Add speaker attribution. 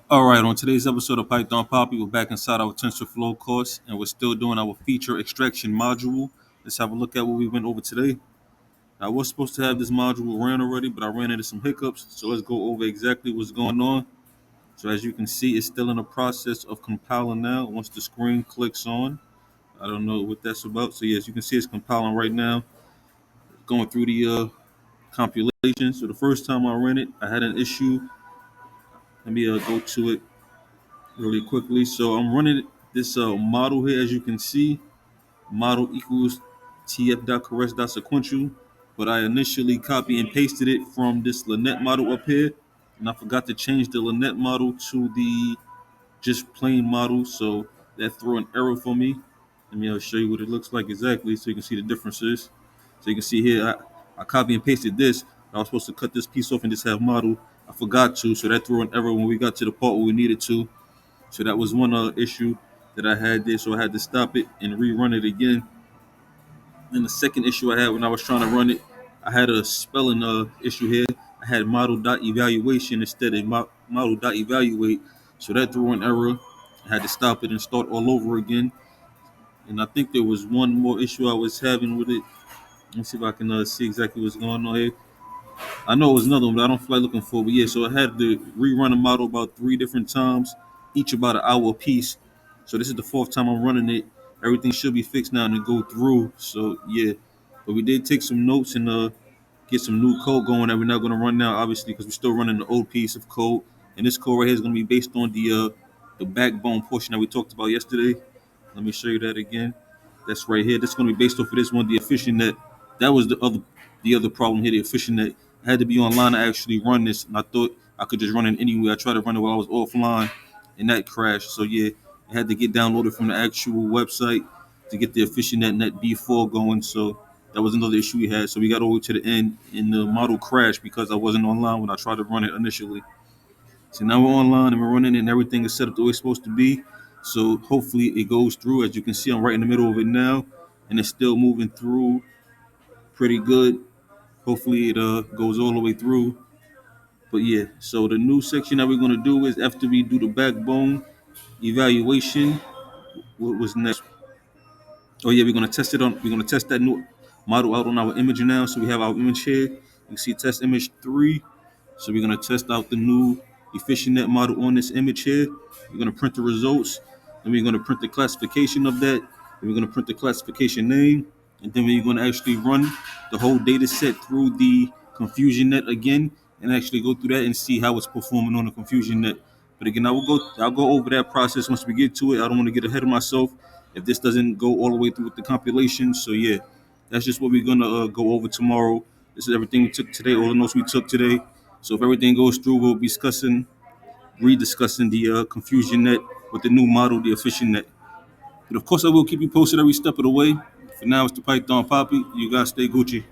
Speaker 1: All right, on today's episode of Python Papi, we're back inside our Tensorflow course, and we're still doing our feature extraction module. Let's have a look at what we went over today. I was supposed to have this module ran already, but I ran into some hiccups, so let's go over exactly what's going on. So as you can see, it's still in the process of compiling now. Once the screen clicks on, I don't know what that's about. So yeah, as you can see, it's compiling right now, going through the compilation. So the first time I ran it, I had an issue. Let me go to it really quickly. So I'm running this model here, as you can see, model equals tf.correct.sequential, but I initially copy and pasted it from this Lynette model up here, and I forgot to change the Lynette model to the just plain model, so that threw an error for me. Let me show you what it looks like exactly so you can see the differences. So you can see here, I copy and pasted this. I was supposed to cut this piece off and just have model. I forgot to, so that threw an error when we got to the part where we needed to. So that was one issue that I had there. So I had to stop it and rerun it again. And the second issue I had when I was trying to run it, I had a spelling issue here. I had model.evaluation instead of model.evaluate. So that threw an error. I had to stop it and start all over again. And I think there was one more issue I was having with it. Let me see if I can see exactly what's going on here. I know it was another one, but I don't feel like looking for it. But yeah, so I had to rerun the model about 3 different times, each about an hour apiece. So this is the fourth time I'm running it. Everything should be fixed now and it go through. So yeah, but we did take some notes and get some new code going that we're not going to run now, obviously, because we're still running the old piece of code. And this code right here is going to be based on the backbone portion that we talked about yesterday. Let me show you that again. That's right here. That's going to be based off of this one, the efficient net. That was the other problem here, the efficient net. I had to be online to actually run this, and I thought I could just run it anywhere. I tried to run it while I was offline, and that crashed. So yeah, I had to get downloaded from the actual website to get the efficient net B4 going. So that was another issue we had. So we got all the way to the end, and the model crashed because I wasn't online when I tried to run it initially. So now we're online and we're running it and everything is set up the way it's supposed to be. So hopefully it goes through. As you can see, I'm right in the middle of it now, and it's still moving through pretty good. Hopefully it goes all the way through. But yeah, so the new section that we're gonna do is after we do the backbone evaluation. What was next? Oh yeah, we're gonna test it on. We're gonna test that new model out on our image now. So we have our image here. You can see test image 3. So we're gonna test out the new efficient net model on this image here. We're gonna print the results, and we're gonna print the classification of that. And we're gonna print the classification name, and then we're gonna actually run the whole data set through the confusion net again, and actually go through that and see how it's performing on the confusion net. But again, I'll go over that process once we get to it. I don't want to get ahead of myself if this doesn't go all the way through with the compilation. So yeah, that's just what we're gonna go over tomorrow. This is everything we took today, all the notes we took today. So if everything goes through, we'll be rediscussing the confusion net with the new model, the efficient net. But of course, I will keep you posted every step of the way. For now, it's the Python Poppy. You guys stay Gucci.